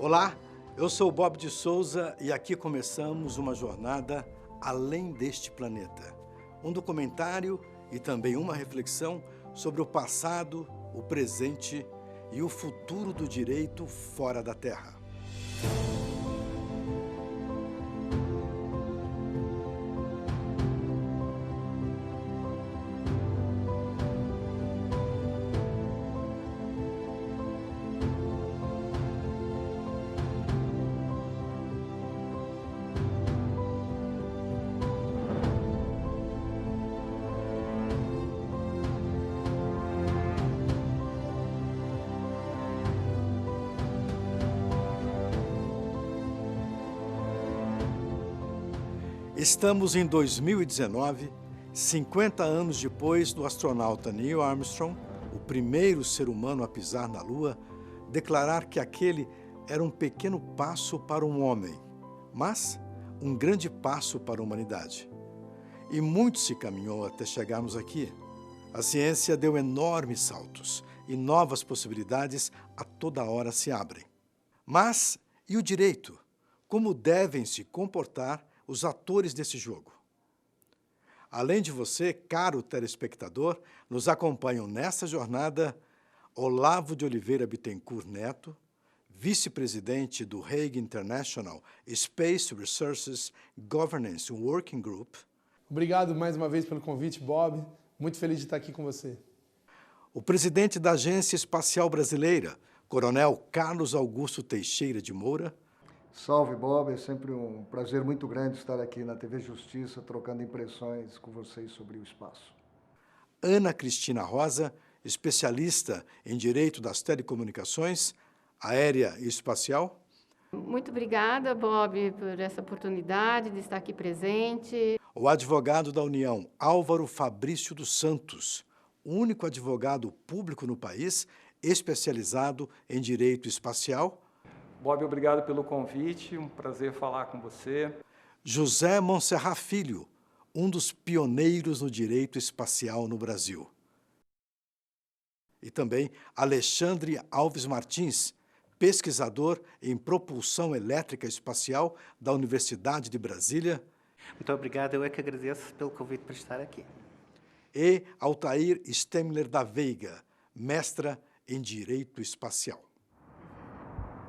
Olá, eu sou Bob de Souza e aqui começamos uma jornada além deste planeta. Um documentário e também uma reflexão sobre o passado, o presente e o futuro do direito fora da Terra. Estamos em 2019, 50 anos depois do astronauta Neil Armstrong, o primeiro ser humano a pisar na Lua, declarar que aquele era um pequeno passo para um homem, mas um grande passo para a humanidade. E muito se caminhou até chegarmos aqui. A ciência deu enormes saltos e novas possibilidades a toda hora se abrem. Mas e o direito? Como devem se comportar os atores desse jogo? Além de você, caro telespectador, nos acompanham nessa jornada Olavo de Oliveira Bittencourt Neto, vice-presidente do Hague International Space Resources Governance Working Group. Obrigado mais uma vez pelo convite, Bob. Muito feliz de estar aqui com você. O presidente da Agência Espacial Brasileira, Coronel Carlos Augusto Teixeira de Moura. Salve, Bob. É sempre um prazer muito grande estar aqui na TV Justiça, trocando impressões com vocês sobre o espaço. Ana Cristina Rosa, especialista em Direito das Telecomunicações, Aérea e Espacial. Muito obrigada, Bob, por essa oportunidade de estar aqui presente. O advogado da União, Álvaro Fabrício dos Santos, único advogado público no país especializado em Direito Espacial. Bob, obrigado pelo convite, um prazer falar com você. José Monserrat Filho, um dos pioneiros no direito espacial no Brasil. E também Alexandre Alves Martins, pesquisador em propulsão elétrica espacial da Universidade de Brasília. Muito obrigado, eu é que agradeço pelo convite para estar aqui. E Altair Stemler da Veiga, mestra em Direito Espacial.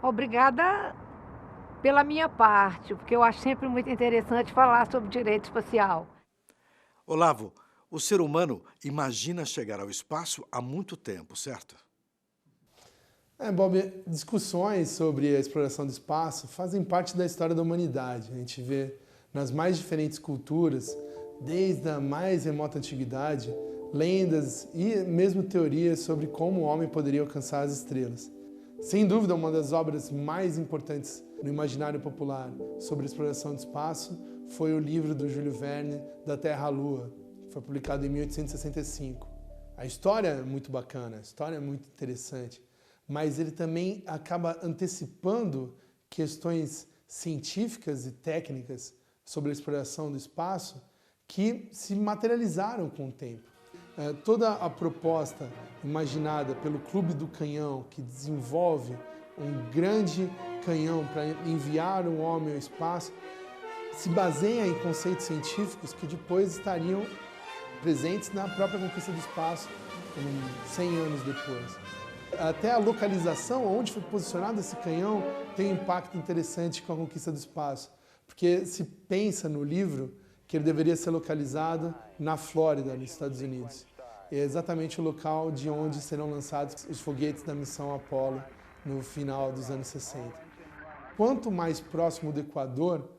Obrigada pela minha parte, porque eu acho sempre muito interessante falar sobre direito espacial. Olavo, o ser humano imagina chegar ao espaço há muito tempo, certo? Bob, discussões sobre a exploração do espaço fazem parte da história da humanidade. A gente vê nas mais diferentes culturas, desde a mais remota antiguidade, lendas e mesmo teorias sobre como o homem poderia alcançar as estrelas. Sem dúvida, uma das obras mais importantes no imaginário popular sobre a exploração do espaço foi o livro do Júlio Verne, Da Terra à Lua, que foi publicado em 1865. A história é muito bacana, a história é muito interessante, mas ele também acaba antecipando questões científicas e técnicas sobre a exploração do espaço que se materializaram com o tempo. Toda a proposta imaginada pelo Clube do Canhão, que desenvolve um grande canhão para enviar um homem ao espaço, se baseia em conceitos científicos que depois estariam presentes na própria conquista do espaço, 100 anos depois. Até a localização onde foi posicionado esse canhão tem um impacto interessante com a conquista do espaço, porque se pensa no livro que ele deveria ser localizado na Flórida, nos Estados Unidos. É exatamente o local de onde serão lançados os foguetes da missão Apollo no final dos anos 60. Quanto mais próximo do Equador,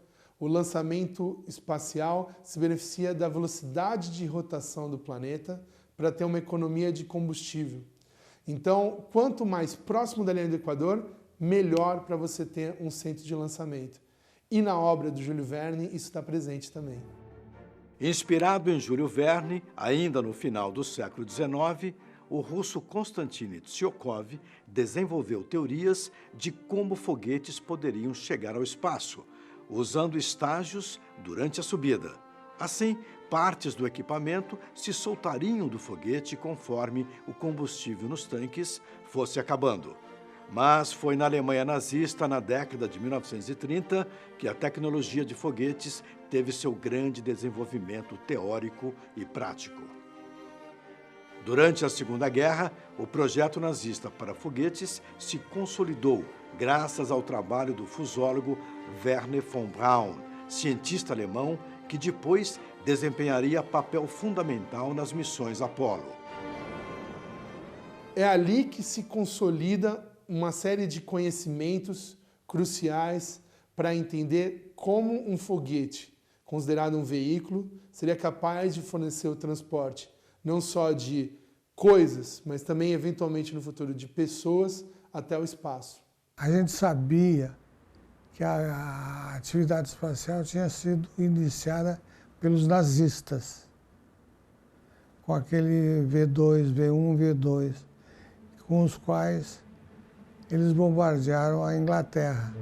o lançamento espacial se beneficia da velocidade de rotação do planeta para ter uma economia de combustível. Então, quanto mais próximo da linha do Equador, melhor para você ter um centro de lançamento. E na obra do Júlio Verne, isso está presente também. Inspirado em Júlio Verne, ainda no final do século XIX, o russo Konstantin Tsiolkovsky desenvolveu teorias de como foguetes poderiam chegar ao espaço, usando estágios durante a subida. Assim, partes do equipamento se soltariam do foguete conforme o combustível nos tanques fosse acabando. Mas foi na Alemanha nazista, na década de 1930, que a tecnologia de foguetes teve seu grande desenvolvimento teórico e prático. Durante a Segunda Guerra, o projeto nazista para foguetes se consolidou graças ao trabalho do fusólogo Wernher von Braun, cientista alemão que depois desempenharia papel fundamental nas missões Apollo. É ali que se consolida uma série de conhecimentos cruciais para entender como um foguete, considerado um veículo, seria capaz de fornecer o transporte não só de coisas, mas também, eventualmente, no futuro, de pessoas até o espaço. A gente sabia que a atividade espacial tinha sido iniciada pelos nazistas, com aquele V2, V1, V2, com os quais eles bombardearam a Inglaterra.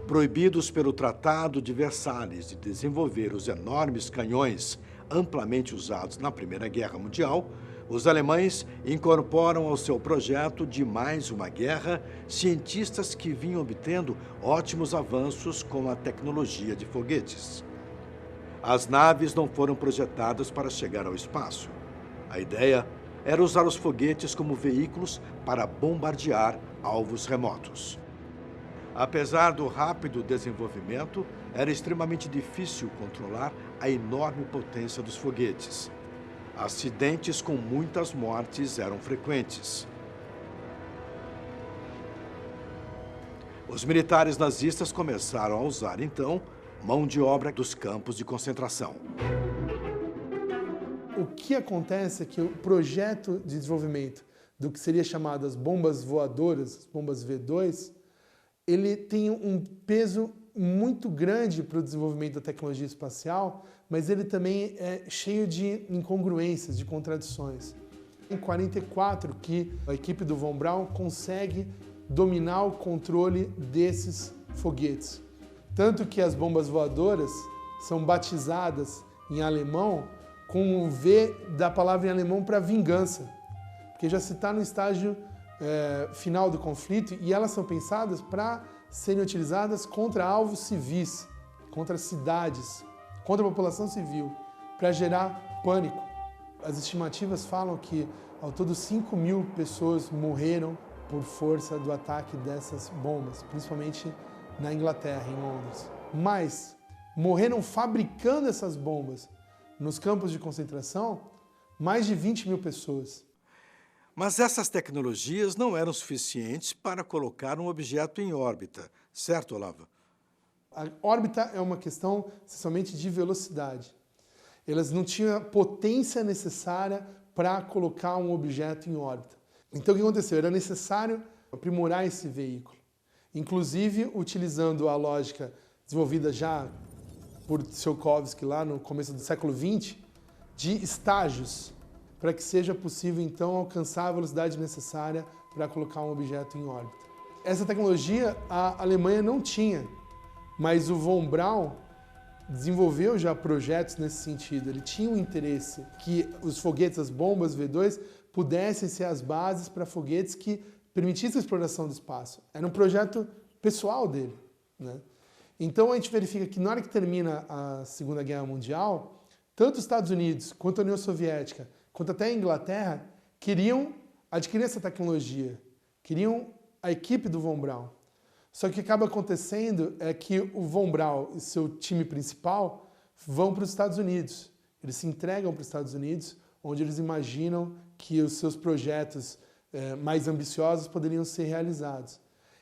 Proibidos pelo Tratado de Versalhes de desenvolver os enormes canhões amplamente usados na Primeira Guerra Mundial, os alemães incorporam ao seu projeto de mais uma guerra cientistas que vinham obtendo ótimos avanços com a tecnologia de foguetes. As naves não foram projetadas para chegar ao espaço. A ideia era usar os foguetes como veículos para bombardear alvos remotos. Apesar do rápido desenvolvimento, era extremamente difícil controlar a enorme potência dos foguetes. Acidentes com muitas mortes eram frequentes. Os militares nazistas começaram a usar, então, mão de obra dos campos de concentração. O que acontece é que o projeto de desenvolvimento do que seria chamado as bombas voadoras, as bombas V2, ele tem um peso muito grande para o desenvolvimento da tecnologia espacial, mas ele também é cheio de incongruências, de contradições. Em 1944, que a equipe do Von Braun consegue dominar o controle desses foguetes. Tanto que as bombas voadoras são batizadas em alemão com o V da palavra em alemão para vingança, porque já se está no estágio final do conflito e elas são pensadas para serem utilizadas contra alvos civis, contra cidades, contra a população civil, para gerar pânico. As estimativas falam que ao todo 5.000 pessoas morreram por força do ataque dessas bombas, principalmente na Inglaterra, em Londres. Mas morreram fabricando essas bombas nos campos de concentração mais de 20.000 pessoas. Mas essas tecnologias não eram suficientes para colocar um objeto em órbita, certo, Olavo? A órbita é uma questão essencialmente de velocidade. Elas não tinham a potência necessária para colocar um objeto em órbita. Então o que aconteceu? Era necessário aprimorar esse veículo, inclusive utilizando a lógica desenvolvida já por Tsiolkovsky lá no começo do século XX, de estágios, para que seja possível, então, alcançar a velocidade necessária para colocar um objeto em órbita. Essa tecnologia a Alemanha não tinha, mas o Von Braun desenvolveu já projetos nesse sentido. Ele tinha um interesse que os foguetes, as bombas V2, pudessem ser as bases para foguetes que permitissem a exploração do espaço. Era um projeto pessoal dele, né? Então, a gente verifica que na hora que termina a Segunda Guerra Mundial, tanto os Estados Unidos quanto a União Soviética, quanto até a Inglaterra, queriam adquirir essa tecnologia, queriam a equipe do Von Braun. Só que o que acaba acontecendo é que o Von Braun e seu time principal vão para os Estados Unidos. Eles se entregam para os Estados Unidos, onde eles imaginam que os seus projetos mais ambiciosos poderiam ser realizados.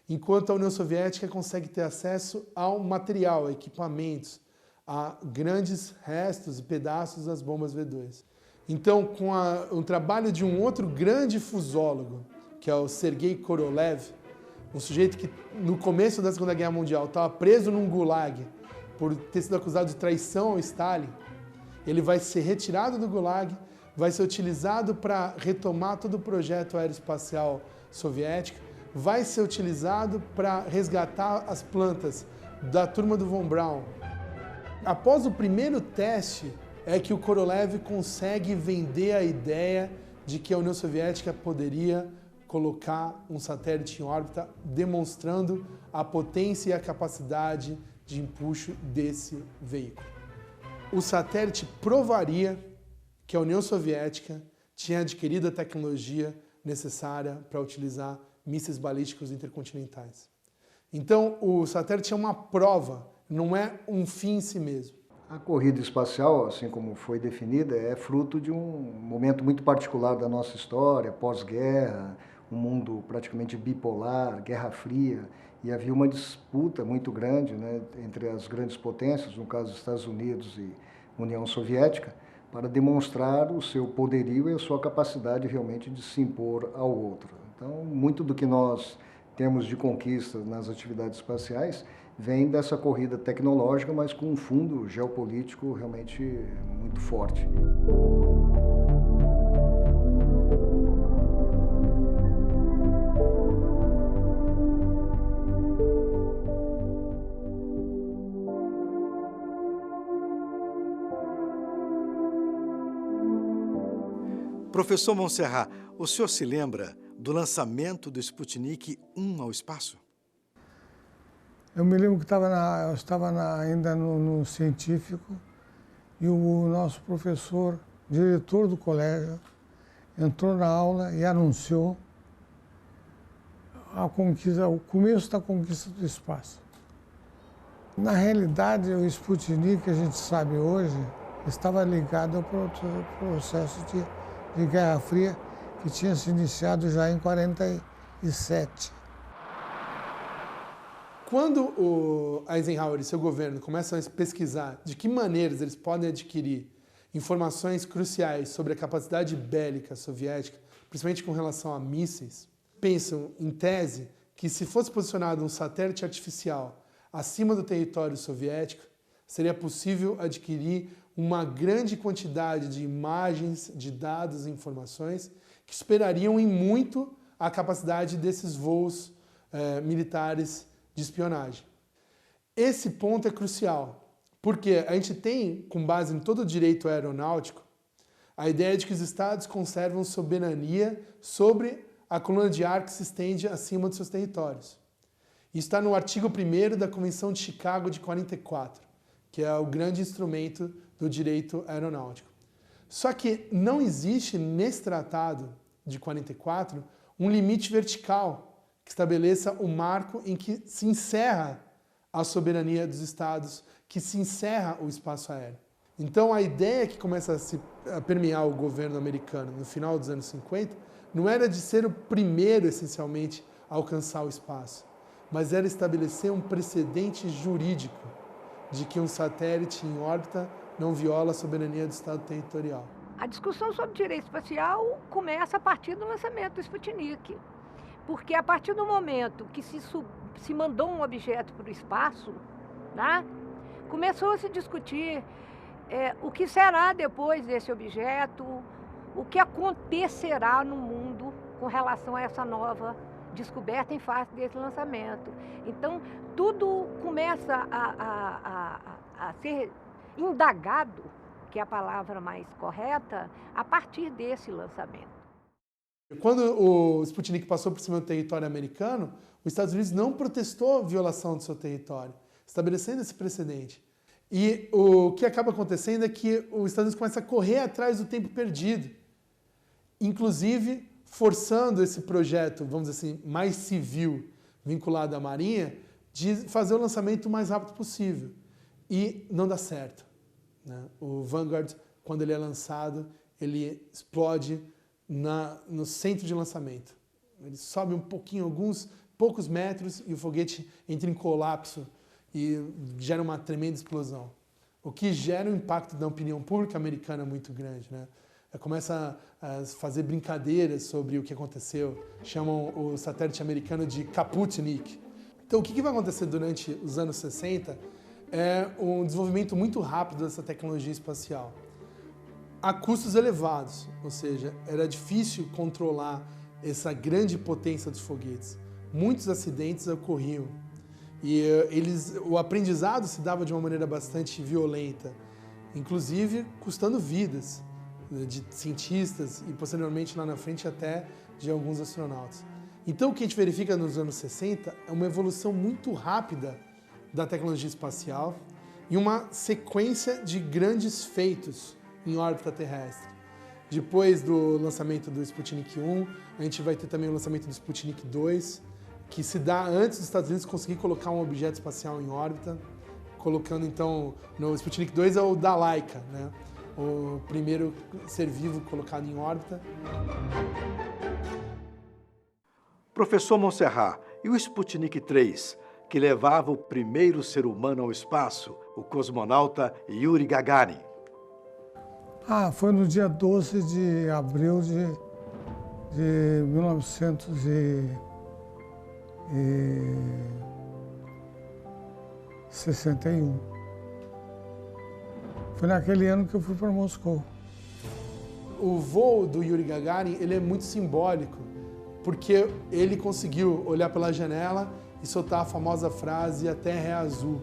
Enquanto a União Soviética consegue ter acesso ao material, a equipamentos, a grandes restos e pedaços das bombas V2. Então, com o trabalho de um outro grande fusólogo, que é o Sergei Korolev, um sujeito que no começo da Segunda Guerra Mundial estava preso num gulag por ter sido acusado de traição ao Stalin, ele vai ser retirado do gulag, vai ser utilizado para retomar todo o projeto aeroespacial soviético, vai ser utilizado para resgatar as plantas da turma do Von Braun. Após o primeiro teste, é que o Korolev consegue vender a ideia de que a União Soviética poderia colocar um satélite em órbita, demonstrando a potência e a capacidade de empuxo desse veículo. O satélite provaria que a União Soviética tinha adquirido a tecnologia necessária para utilizar mísseis balísticos intercontinentais. Então, o satélite é uma prova, não é um fim em si mesmo. A corrida espacial, assim como foi definida, é fruto de um momento muito particular da nossa história, pós-guerra, um mundo praticamente bipolar, Guerra Fria, e havia uma disputa muito grande, né, entre as grandes potências, no caso dos Estados Unidos e União Soviética, para demonstrar o seu poderio e a sua capacidade realmente de se impor ao outro. Então, muito do que nós temos de conquista nas atividades espaciais vem dessa corrida tecnológica, mas com um fundo geopolítico realmente muito forte. Professor Montserrat, o senhor se lembra do lançamento do Sputnik 1 ao espaço? Eu me lembro que eu estava ainda no científico e o nosso professor, diretor do colégio, entrou na aula e anunciou o começo da conquista do espaço. Na realidade, o Sputnik, que a gente sabe hoje, estava ligado ao processo de Guerra Fria, que tinha se iniciado já em 1947. Quando o Eisenhower e seu governo começam a pesquisar de que maneiras eles podem adquirir informações cruciais sobre a capacidade bélica soviética, principalmente com relação a mísseis, pensam, em tese, que se fosse posicionado um satélite artificial acima do território soviético, seria possível adquirir uma grande quantidade de imagens, de dados e informações que superariam em muito a capacidade desses voos militares de espionagem. Esse ponto é crucial, porque a gente tem, com base em todo o direito aeronáutico, a ideia de que os Estados conservam soberania sobre a coluna de ar que se estende acima dos seus territórios. Isso está no artigo 1º da Convenção de Chicago de 44, que é o grande instrumento do direito aeronáutico. Só que não existe nesse tratado de 44 um limite vertical que estabeleça o marco em que se encerra a soberania dos Estados, que se encerra o espaço aéreo. Então a ideia que começa a permear o governo americano no final dos anos 50 não era de ser o primeiro, essencialmente, a alcançar o espaço, mas era estabelecer um precedente jurídico de que um satélite em órbita não viola a soberania do Estado territorial. A discussão sobre direito espacial começa a partir do lançamento do Sputnik, porque a partir do momento que se mandou um objeto para o espaço, né, começou a se discutir o que será depois desse objeto, o que acontecerá no mundo com relação a essa nova descoberta em face desse lançamento. Então, tudo começa a ser indagado, que é a palavra mais correta, a partir desse lançamento. Quando o Sputnik passou por cima do território americano, os Estados Unidos não protestou a violação do seu território, estabelecendo esse precedente. E o que acaba acontecendo é que os Estados Unidos começam a correr atrás do tempo perdido, inclusive forçando esse projeto, vamos dizer assim, mais civil, vinculado à Marinha, de fazer o lançamento o mais rápido possível. E não dá certo, né? O Vanguard, quando ele é lançado, ele explode no centro de lançamento. Ele sobe um pouquinho, alguns poucos metros, e o foguete entra em colapso e gera uma tremenda explosão. O que gera um impacto na opinião pública americana muito grande, né? Começa a fazer brincadeiras sobre o que aconteceu, chamam o satélite americano de Kaputnik. Então, o que vai acontecer durante os anos 60 é um desenvolvimento muito rápido dessa tecnologia espacial, a custos elevados, ou seja, era difícil controlar essa grande potência dos foguetes. Muitos acidentes ocorriam e o aprendizado se dava de uma maneira bastante violenta, inclusive custando vidas. de cientistas e posteriormente lá na frente até de alguns astronautas. Então o que a gente verifica nos anos 60 é uma evolução muito rápida da tecnologia espacial e uma sequência de grandes feitos em órbita terrestre. Depois do lançamento do Sputnik 1, a gente vai ter também o lançamento do Sputnik 2, que se dá antes dos Estados Unidos conseguir colocar um objeto espacial em órbita, colocando então, no Sputnik 2 é o da Laika, né? O primeiro ser vivo colocado em órbita. Professor Monserrat, e o Sputnik 3, que levava o primeiro ser humano ao espaço, o cosmonauta Yuri Gagarin? Foi no dia 12 de abril de 1961. Foi naquele ano que eu fui para Moscou. O voo do Yuri Gagarin ele é muito simbólico, porque ele conseguiu olhar pela janela e soltar a famosa frase "a Terra é azul".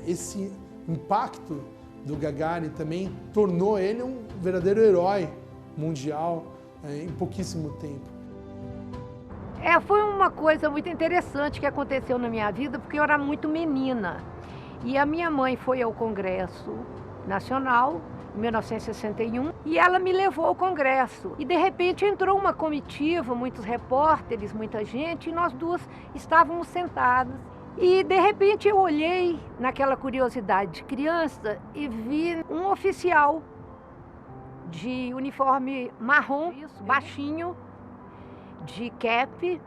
Esse impacto do Gagarin também tornou ele um verdadeiro herói mundial em pouquíssimo tempo. Foi uma coisa muito interessante que aconteceu na minha vida, porque eu era muito menina. E a minha mãe foi ao Congresso Nacional, em 1961, e ela me levou ao Congresso. E de repente entrou uma comitiva, muitos repórteres, muita gente, e nós duas estávamos sentadas. E de repente eu olhei naquela curiosidade de criança e vi um oficial de uniforme marrom, baixinho, de cap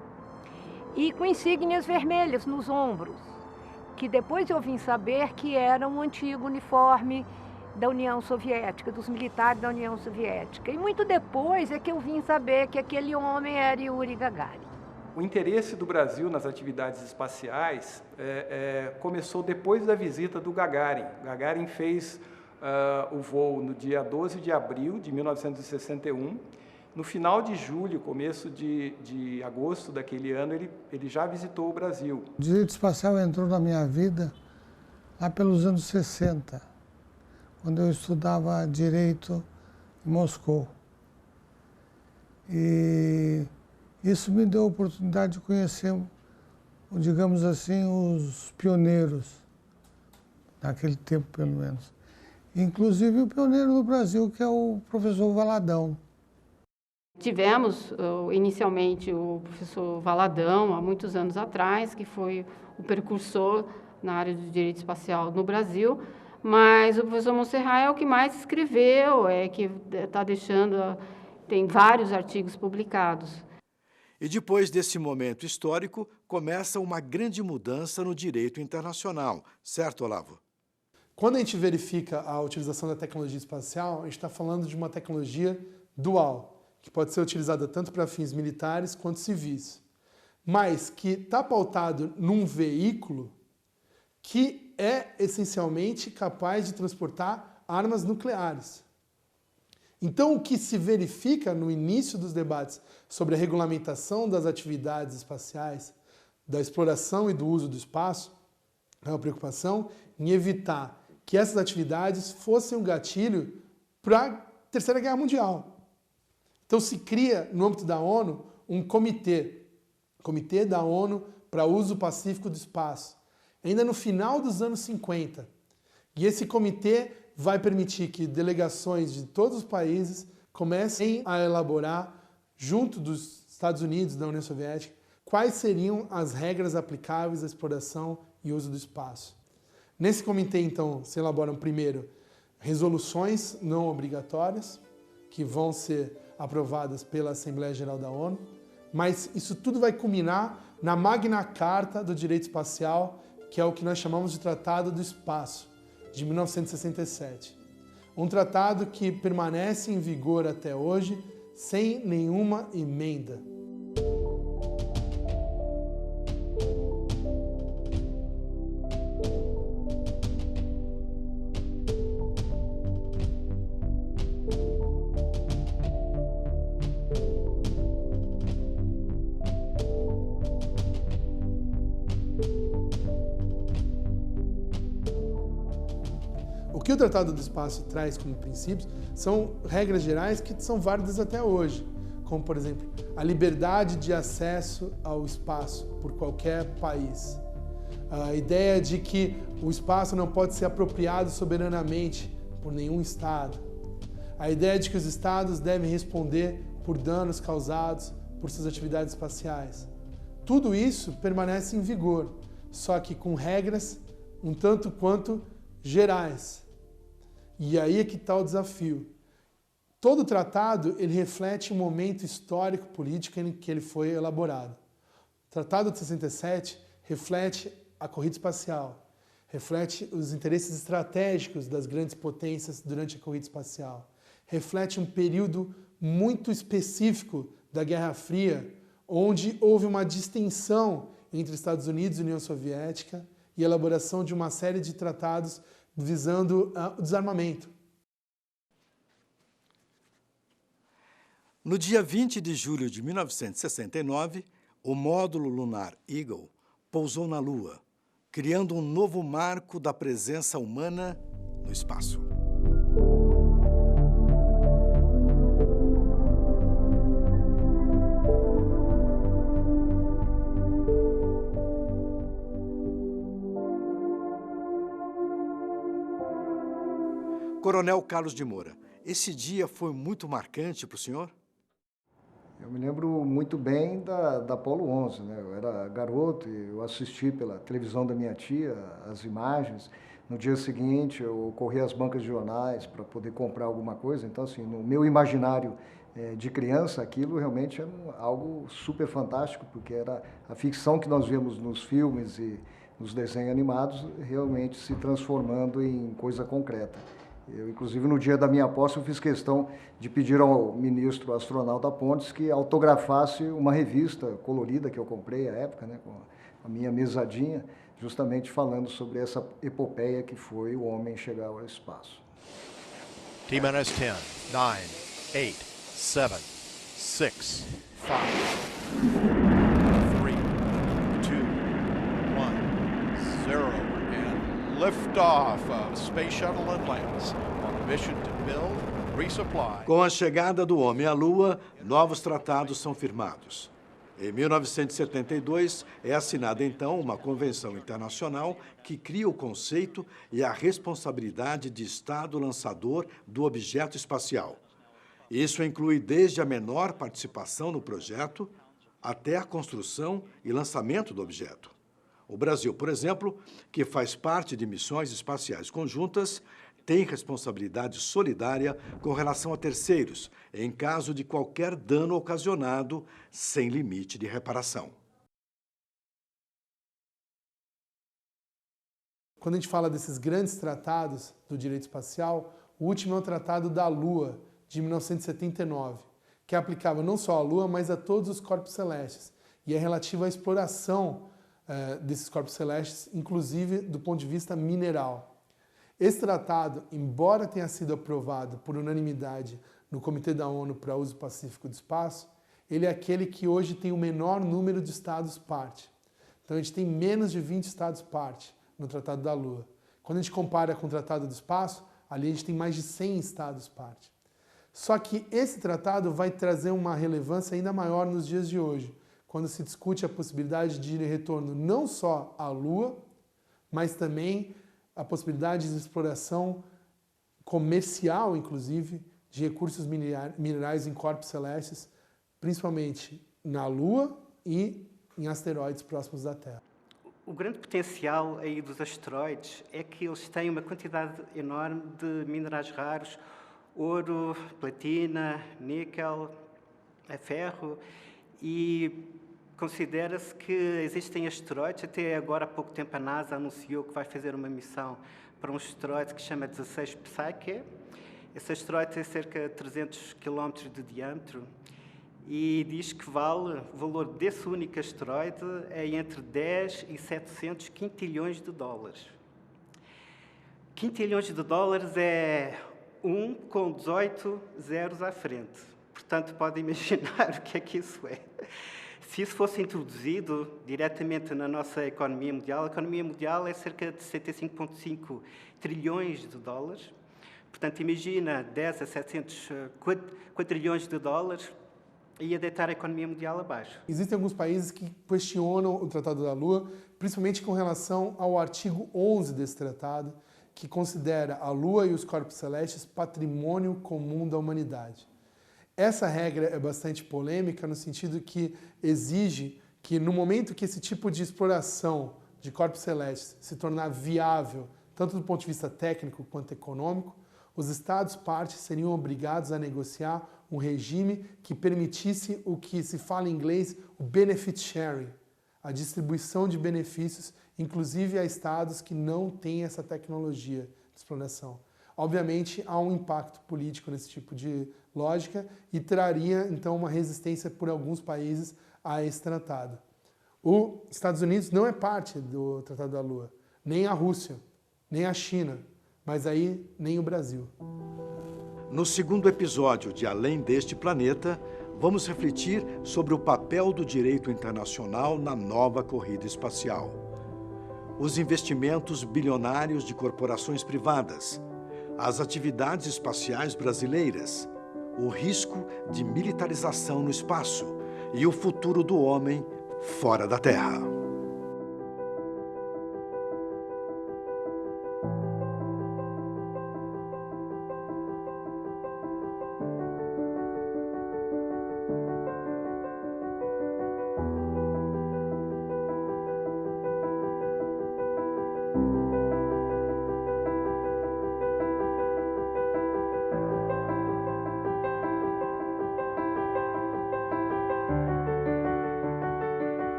e com insígnias vermelhas nos ombros, que depois eu vim saber que era um antigo uniforme da União Soviética, dos militares da União Soviética. E muito depois é que eu vim saber que aquele homem era Yuri Gagarin. O interesse do Brasil nas atividades espaciais começou depois da visita do Gagarin. Gagarin fez o voo no dia 12 de abril de 1961. No final de julho, começo de agosto daquele ano, ele já visitou o Brasil. O direito espacial entrou na minha vida lá pelos anos 60, quando eu estudava direito em Moscou. E isso me deu a oportunidade de conhecer, digamos assim, os pioneiros, naquele tempo pelo menos. Inclusive o pioneiro do Brasil, que é o professor Valadão. Tivemos inicialmente o professor Valadão, há muitos anos atrás, que foi o precursor na área do direito espacial no Brasil, mas o professor Monserrat é o que mais escreveu, que está deixando, tem vários artigos publicados. E depois desse momento histórico, começa uma grande mudança no direito internacional, certo, Olavo? Quando a gente verifica a utilização da tecnologia espacial, a gente está falando de uma tecnologia dual, que pode ser utilizada tanto para fins militares quanto civis, mas que está pautado num veículo que é essencialmente capaz de transportar armas nucleares. Então, o que se verifica no início dos debates sobre a regulamentação das atividades espaciais, da exploração e do uso do espaço, é uma preocupação em evitar que essas atividades fossem um gatilho para a Terceira Guerra Mundial. Então, se cria, no âmbito da ONU, um Comitê da ONU para Uso Pacífico do Espaço, ainda no final dos anos 50. E esse comitê vai permitir que delegações de todos os países comecem a elaborar, junto dos Estados Unidos, da União Soviética, quais seriam as regras aplicáveis à exploração e uso do espaço. Nesse comitê, então, se elaboram primeiro resoluções não obrigatórias, que vão ser aprovadas pela Assembleia Geral da ONU, mas isso tudo vai culminar na Magna Carta do Direito Espacial, que é o que nós chamamos de Tratado do Espaço, de 1967. Um tratado que permanece em vigor até hoje, sem nenhuma emenda. O que o Tratado do Espaço traz como princípios são regras gerais que são válidas até hoje, como, por exemplo, a liberdade de acesso ao espaço por qualquer país. A ideia de que o espaço não pode ser apropriado soberanamente por nenhum Estado. A ideia de que os Estados devem responder por danos causados por suas atividades espaciais. Tudo isso permanece em vigor, só que com regras um tanto quanto gerais. E aí é que está o desafio. Todo tratado ele reflete um momento histórico político em que ele foi elaborado. O Tratado de 67 reflete a corrida espacial, reflete os interesses estratégicos das grandes potências durante a corrida espacial, reflete um período muito específico da Guerra Fria, onde houve uma distensão entre Estados Unidos e União Soviética e a elaboração de uma série de tratados visando o desarmamento. No dia 20 de julho de 1969, o módulo lunar Eagle pousou na Lua, criando um novo marco da presença humana no espaço. Coronel Carlos de Moura, esse dia foi muito marcante para o senhor? Eu me lembro muito bem da Apollo 11, né? Eu era garoto e eu assisti pela televisão da minha tia as imagens. No dia seguinte, eu corri às bancas de jornais para poder comprar alguma coisa. Então, assim, no meu imaginário de criança, aquilo realmente era algo super fantástico, porque era a ficção que nós vemos nos filmes e nos desenhos animados realmente se transformando em coisa concreta. Eu, inclusive, no dia da minha posse, eu fiz questão de pedir ao ministro astronauta Pontes que autografasse uma revista colorida que eu comprei à época, né, com a minha mesadinha, justamente falando sobre essa epopeia que foi o homem chegar ao espaço. T-minus 10, 9, 8, 7, 6, 5, 4, 3, 2, 1, 0. Liftoff of Space Shuttle Atlantis on a mission to build, resupply. Com a chegada do homem à Lua, novos tratados são firmados. Em 1972, é assinada então uma convenção internacional que cria o conceito e a responsabilidade de Estado lançador do objeto espacial. Isso inclui desde a menor participação no projeto até a construção e lançamento do objeto. O Brasil, por exemplo, que faz parte de missões espaciais conjuntas, tem responsabilidade solidária com relação a terceiros, em caso de qualquer dano ocasionado, sem limite de reparação. Quando a gente fala desses grandes tratados do direito espacial, o último é o Tratado da Lua, de 1979, que aplicava não só à Lua, mas a todos os corpos celestes, e é relativo à exploração desses corpos celestes, inclusive do ponto de vista mineral. Esse tratado, embora tenha sido aprovado por unanimidade no Comitê da ONU para Uso Pacífico do Espaço, ele é aquele que hoje tem o menor número de estados parte. Então a gente tem menos de 20 estados parte no Tratado da Lua. Quando a gente compara com o Tratado do Espaço, ali a gente tem mais de 100 estados parte. Só que esse tratado vai trazer uma relevância ainda maior nos dias de hoje, quando se discute a possibilidade de retorno não só à Lua, mas também a possibilidade de exploração comercial, inclusive, de recursos minerais em corpos celestes, principalmente na Lua e em asteroides próximos da Terra. O grande potencial aí dos asteroides é que eles têm uma quantidade enorme de minerais raros, ouro, platina, níquel, ferro, e considera-se que existem asteroides. Até agora, há pouco tempo, a NASA anunciou que vai fazer uma missão para um asteroide que se chama 16 Psyche. Esse asteroide tem cerca de 300 km de diâmetro e diz que o valor desse único asteroide é entre 10 e 700 quintilhões de dólares. Quintilhões de dólares é 1 com 18 zeros à frente. Portanto, pode imaginar o que é que isso é. Se isso fosse introduzido diretamente na nossa economia mundial, a economia mundial é cerca de 75,5 trilhões de dólares. Portanto, imagina 10 a 700 quadrilhões de dólares ia deitar a economia mundial abaixo. Existem alguns países que questionam o Tratado da Lua, principalmente com relação ao artigo 11 desse tratado, que considera a Lua e os corpos celestes patrimônio comum da humanidade. Essa regra é bastante polêmica no sentido que exige que no momento que esse tipo de exploração de corpos celestes se tornar viável, tanto do ponto de vista técnico quanto econômico, os Estados-partes seriam obrigados a negociar um regime que permitisse o que se fala em inglês, o benefit sharing, a distribuição de benefícios, inclusive a estados que não têm essa tecnologia de exploração. Obviamente, há um impacto político nesse tipo de lógica e traria, então, uma resistência por alguns países a esse tratado. Os Estados Unidos não é parte do Tratado da Lua, nem a Rússia, nem a China, mas aí nem o Brasil. No segundo episódio de Além deste Planeta, vamos refletir sobre o papel do direito internacional na nova corrida espacial. Os investimentos bilionários de corporações privadas, as atividades espaciais brasileiras, o risco de militarização no espaço e o futuro do homem fora da Terra.